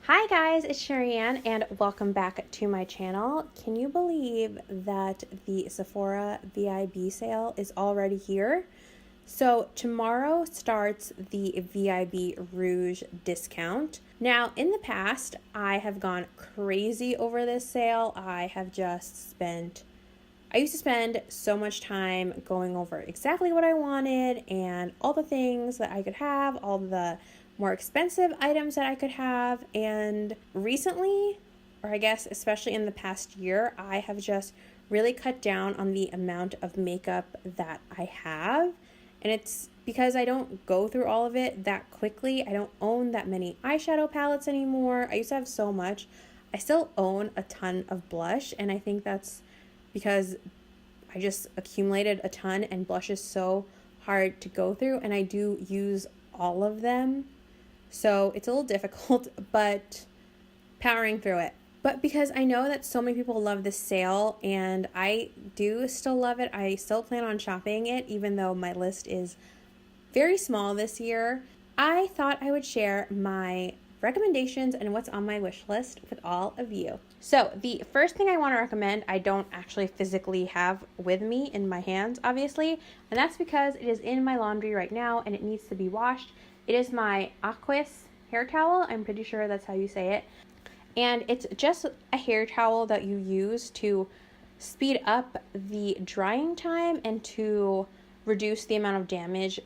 Hi guys, it's Sheri and welcome back to my channel. Can you believe that the Sephora VIB sale is already here? So tomorrow starts the VIB Rouge discount. Now in the past, I have gone crazy over this sale. I used to spend so much time going over exactly what I wanted and all the things that I could have, all the more expensive items that I could have. And recently, or I guess especially in the past year, I have just really cut down on the amount of makeup that I have. And it's because I don't go through all of it that quickly. I don't own that many eyeshadow palettes anymore. I used to have so much. I still own a ton of blush, and I think that's because I just accumulated a ton, and blush is so hard to go through, and I do use all of them. So it's a little difficult, but powering through it. But because I know that so many people love this sale, and I do still love it, I still plan on shopping it, even though my list is very small this year, I thought I would share my recommendations and what's on my wish list with all of you. So the first thing I want to recommend, I don't actually physically have with me in my hands, obviously, and that's because it is in my laundry right now and it needs to be washed. It is my Aquis hair towel. I'm pretty sure that's how you say it. And it's just a hair towel that you use to speed up the drying time and to reduce the amount of damage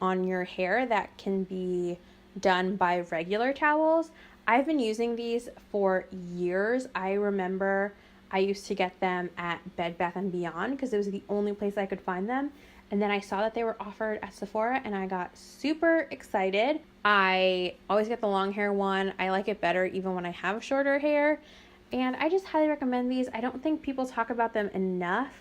on your hair that can be done by regular towels. I've been using these for years. I remember I used to get them at Bed Bath & Beyond because it was the only place I could find them. And then I saw that they were offered at Sephora and I got super excited. I always get the long hair one. I like it better even when I have shorter hair. And I just highly recommend these. I don't think people talk about them enough.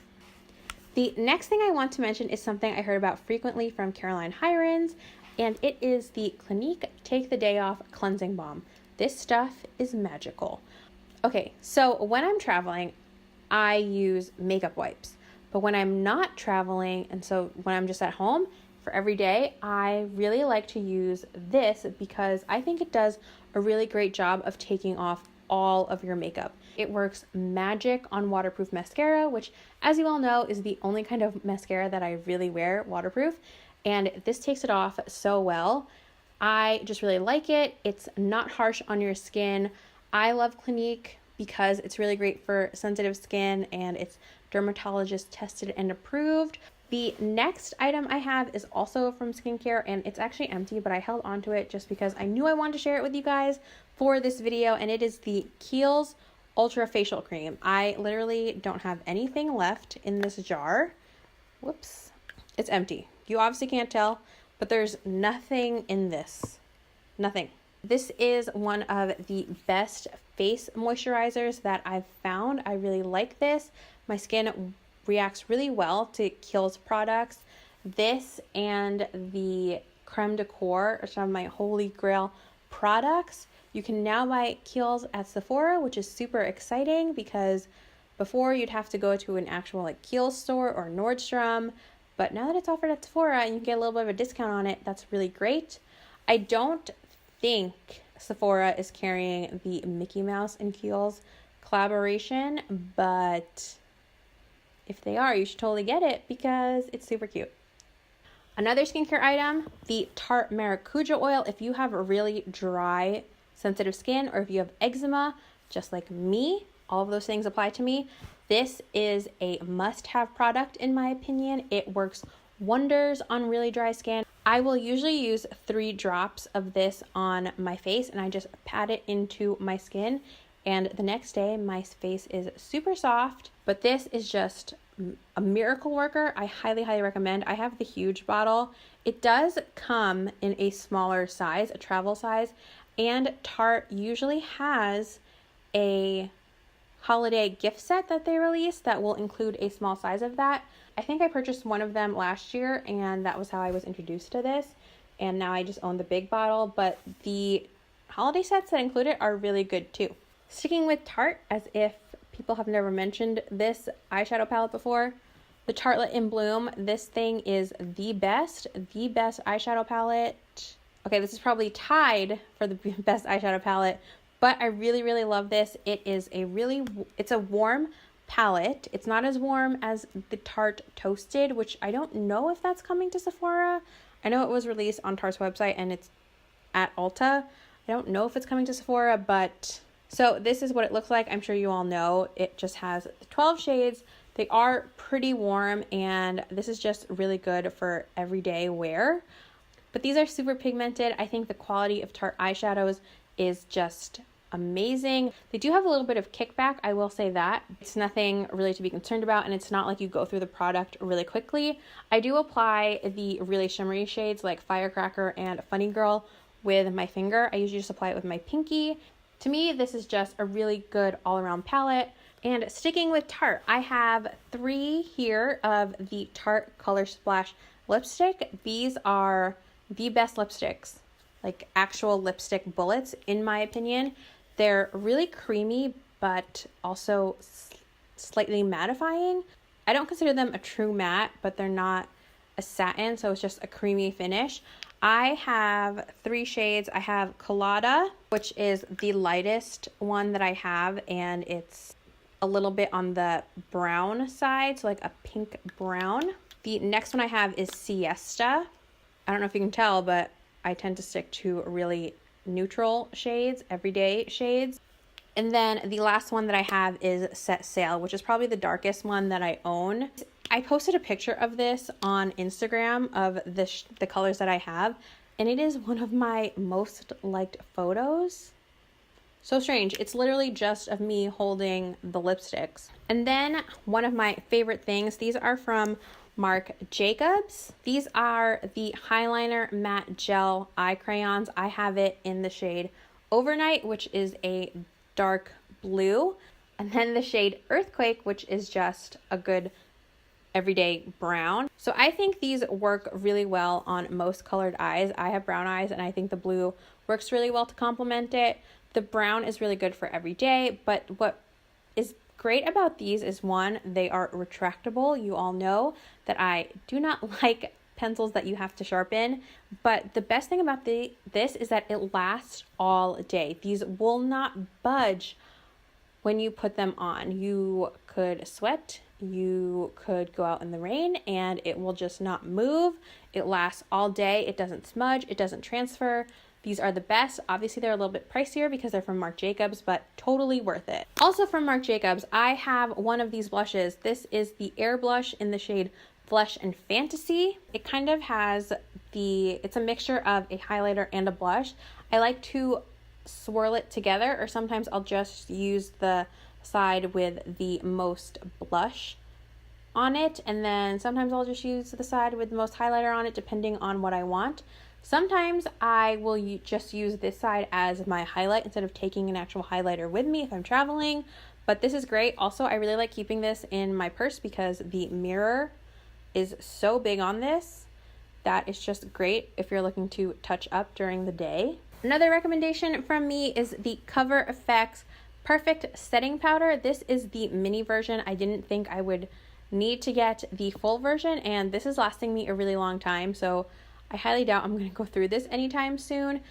The next thing I want to mention is something I heard about frequently from Caroline Hirons, and it is the Clinique Take the Day Off Cleansing Balm. This stuff is magical. Okay, so when I'm traveling, I use makeup wipes. But when I'm not traveling, and so when I'm just at home for every day, I really like to use this because I think it does a really great job of taking off all of your makeup. It works magic on waterproof mascara, which, as you all know, is the only kind of mascara that I really wear waterproof. And this takes it off so well. I just really like it. It's not harsh on your skin. I love Clinique because it's really great for sensitive skin and it's dermatologist tested and approved. The next item I have is also from skincare and it's actually empty, but I held on to it just because I knew I wanted to share it with you guys for this video, and it is the Kiehl's Ultra Facial Cream. I literally don't have anything left in this jar. Whoops. It's empty. You obviously can't tell, but there's nothing in this. Nothing. This is one of the best face moisturizers that I've found. I really like this. My skin reacts really well to Kiehl's products. This and the Creme de Corps are some of my holy grail products. You can now buy Kiehl's at Sephora, which is super exciting because before you'd have to go to an actual Kiehl store or Nordstrom. But now that it's offered at Sephora and you can get a little bit of a discount on it, that's really great. I don't think Sephora is carrying the Mickey Mouse and Kiehl's collaboration, but if they are, you should totally get it because it's super cute. Another skincare item, the Tarte Maracuja Oil. If you have a really dry, sensitive skin, or if you have eczema, just like me, all of those things apply to me. This is a must-have product in my opinion. It works wonders on really dry skin. I will usually use 3 drops of this on my face and I just pat it into my skin, and the next day my face is super soft. But this is just a miracle worker. I highly recommend. I have the huge bottle. It does come in a smaller size, a travel size, and Tarte usually has a holiday gift set that they release that will include a small size of that. I think I purchased one of them last year and that was how I was introduced to this, and now I just own the big bottle, but the holiday sets that include it are really good too. Sticking with Tarte, as if people have never mentioned this eyeshadow palette before, the Tartelette in Bloom. This thing is the best eyeshadow palette. Okay, this is probably tied for the best eyeshadow palette, but I really, really love this. It's a warm palette. It's not as warm as the Tarte Toasted, which I don't know if that's coming to Sephora. I know it was released on Tarte's website and it's at Ulta. I don't know if it's coming to Sephora, but so this is what it looks like. I'm sure you all know. It just has 12 shades. They are pretty warm, and this is just really good for everyday wear. But these are super pigmented. I think the quality of Tarte eyeshadows is just amazing. They do have a little bit of kickback, I will say that. It's nothing really to be concerned about, and it's not like you go through the product really quickly. I do apply the really shimmery shades like Firecracker and Funny Girl with my finger. I usually just apply it with my pinky. To me, this is just a really good all-around palette. And sticking with Tarte, I have 3 here of the Tarte Color Splash lipstick. These are the best lipsticks, like actual lipstick bullets, in my opinion. They're really creamy, but also slightly mattifying. I don't consider them a true matte, but they're not a satin, so it's just a creamy finish. I have 3 shades. I have Colada, which is the lightest one that I have, and it's a little bit on the brown side, so like a pink brown. The next one I have is Siesta. I don't know if you can tell, but I tend to stick to really neutral shades, everyday shades. And then the last one that I have is Set Sail, which is probably the darkest one that I own. I posted a picture of this on Instagram of the colors that I have, and it is one of my most liked photos. So strange. It's literally just of me holding the lipsticks. And then one of my favorite things, these are from Marc Jacobs. These are the Highliner Matte Gel Eye Crayons. I have it in the shade Overnight, which is a dark blue. And then the shade Earthquake, which is just a good everyday brown. So I think these work really well on most colored eyes. I have brown eyes, and I think the blue works really well to complement it. The brown is really good for every day, but what is great about these is, one, they are retractable. You all know that I do not like pencils that you have to sharpen, but the best thing about this is that it lasts all day. These will not budge when you put them on. You could sweat, you could go out in the rain, and it will just not move. It lasts all day. It doesn't smudge, it doesn't transfer. These are the best. Obviously, they're a little bit pricier because they're from Marc Jacobs, but totally worth it. Also from Marc Jacobs, I have one of these blushes. This is the Air Blush in the shade Flesh and Fantasy. It kind of has it's a mixture of a highlighter and a blush. I like to swirl it together, or sometimes I'll just use the side with the most blush on it, and then sometimes I'll just use the side with the most highlighter on it, depending on what I want. Sometimes I will just use this side as my highlight instead of taking an actual highlighter with me if I'm traveling, but this is great. Also, I really like keeping this in my purse because the mirror is so big on this that it's just great if you're looking to touch up during the day. Another recommendation from me is the Cover FX Perfect Setting Powder. This is the mini version. I didn't think I would need to get the full version, and this is lasting me a really long time, so I highly doubt I'm going to go through this anytime soon.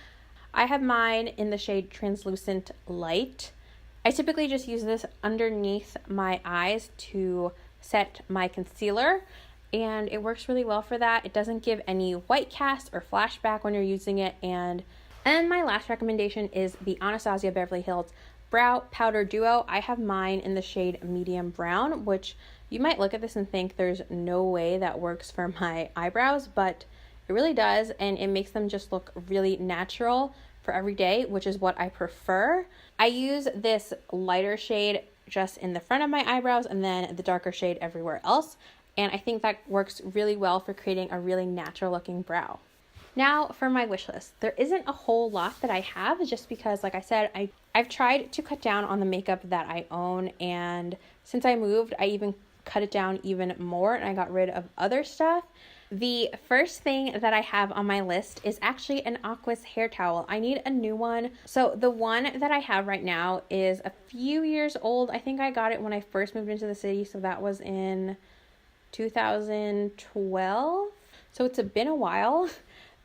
I have mine in the shade Translucent Light. I typically just use this underneath my eyes to set my concealer, and it works really well for that. It doesn't give any white cast or flashback when you're using it. And my last recommendation is the Anastasia Beverly Hills Brow Powder Duo. I have mine in the shade Medium Brown, which you might look at this and think there's no way that works for my eyebrows, but it really does, and it makes them just look really natural for every day, which is what I prefer. I use this lighter shade just in the front of my eyebrows and then the darker shade everywhere else, and I think that works really well for creating a really natural looking brow. Now for my wish list. There isn't a whole lot that I have, just because, like I said, I've tried to cut down on the makeup that I own, and since I moved, I even cut it down even more, and I got rid of other stuff. The first thing that I have on my list is actually an Aquis hair towel. I need a new one. So the one that I have right now is a few years old. I think I got it when I first moved into the city, so that was in 2012. So it's been a while,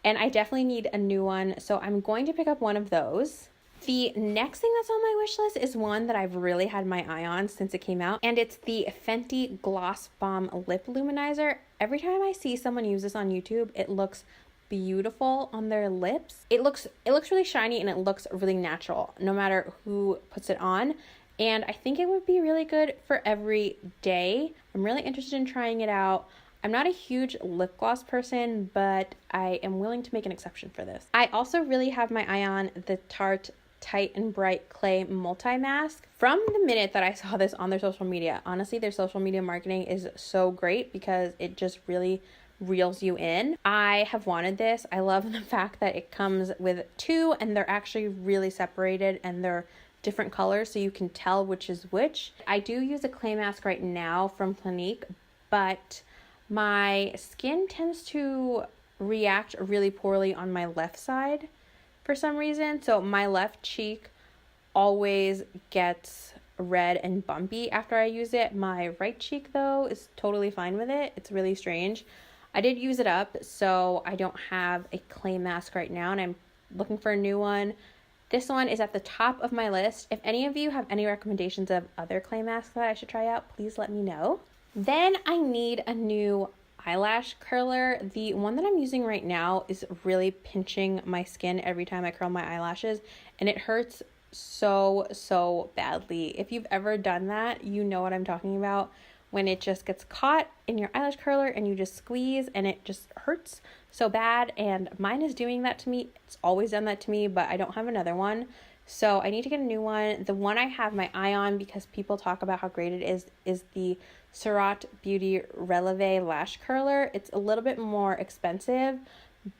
and I definitely need a new one. So I'm going to pick up one of those. The next thing that's on my wish list is one that I've really had my eye on since it came out, and it's the Fenty Gloss Bomb Lip Luminizer. Every time I see someone use this on YouTube, it looks beautiful on their lips. It looks really shiny and it looks really natural no matter who puts it on. And I think it would be really good for every day. I'm really interested in trying it out. I'm not a huge lip gloss person, but I am willing to make an exception for this. I also really have my eye on the Tarte Tight and Bright Clay Multi-Mask. From the minute that I saw this on their social media, honestly, their social media marketing is so great because it just really reels you in. I have wanted this. I love the fact that it comes with two and they're actually really separated and they're different colors so you can tell which is which. I do use a clay mask right now from Clinique, but my skin tends to react really poorly on my left side for some reason. So my left cheek always gets red and bumpy after I use it. My right cheek though is totally fine with it. It's really strange. I did use it up, so I don't have a clay mask right now and I'm looking for a new one. This one is at the top of my list. If any of you have any recommendations of other clay masks that I should try out, please let me know. Then I need a new eyelash curler. The one that I'm using right now is really pinching my skin every time I curl my eyelashes, and it hurts so badly. If you've ever done that, you know what I'm talking about. When it just gets caught in your eyelash curler and you just squeeze and it just hurts so bad, and mine is doing that to me. It's always done that to me, but I don't have another one. So I need to get a new one. The one I have my eye on because people talk about how great it is the Surat Beauty Releve Lash Curler. It's a little bit more expensive,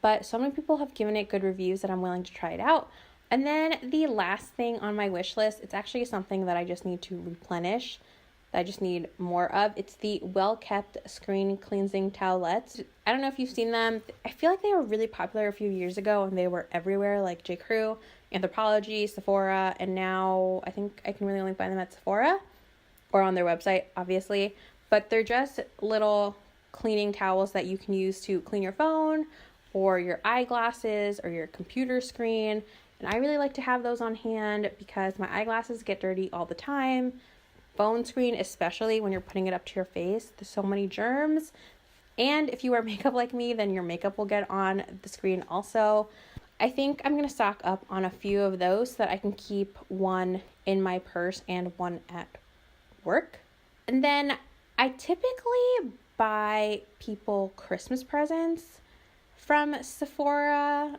but so many people have given it good reviews that I'm willing to try it out. And then the last thing on my wish list, it's actually something that I just need to replenish, that I just need more of. It's the Well Kept Screen Cleansing Towelettes. I don't know if you've seen them. I feel like they were really popular a few years ago and they were everywhere, like J. Crew, Anthropologie, Sephora, and now I think I can really only find them at Sephora or on their website, obviously. But they're just little cleaning towels that you can use to clean your phone or your eyeglasses or your computer screen. And I really like to have those on hand because my eyeglasses get dirty all the time. Phone screen, especially when you're putting it up to your face, there's so many germs. And if you wear makeup like me, then your makeup will get on the screen also. I think I'm going to stock up on a few of those so that I can keep one in my purse and one at work. And then I typically buy people Christmas presents from Sephora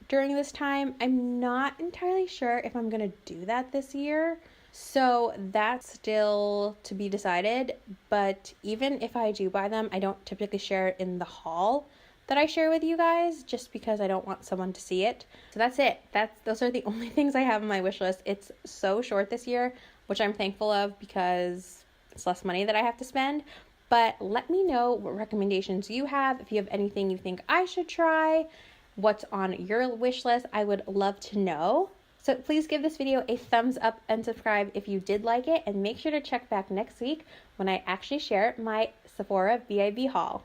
during this time. I'm not entirely sure if I'm going to do that this year, so that's still to be decided. But even if I do buy them, I don't typically share it in the haul that I share with you guys just because I don't want someone to see it. So that's it. Those are the only things I have on my wish list. It's so short this year, which I'm thankful of because it's less money that I have to spend. But let me know what recommendations you have. If you have anything you think I should try, what's on your wish list, I would love to know. So please give this video a thumbs up and subscribe if you did like it, and make sure to check back next week when I actually share my Sephora VIB haul.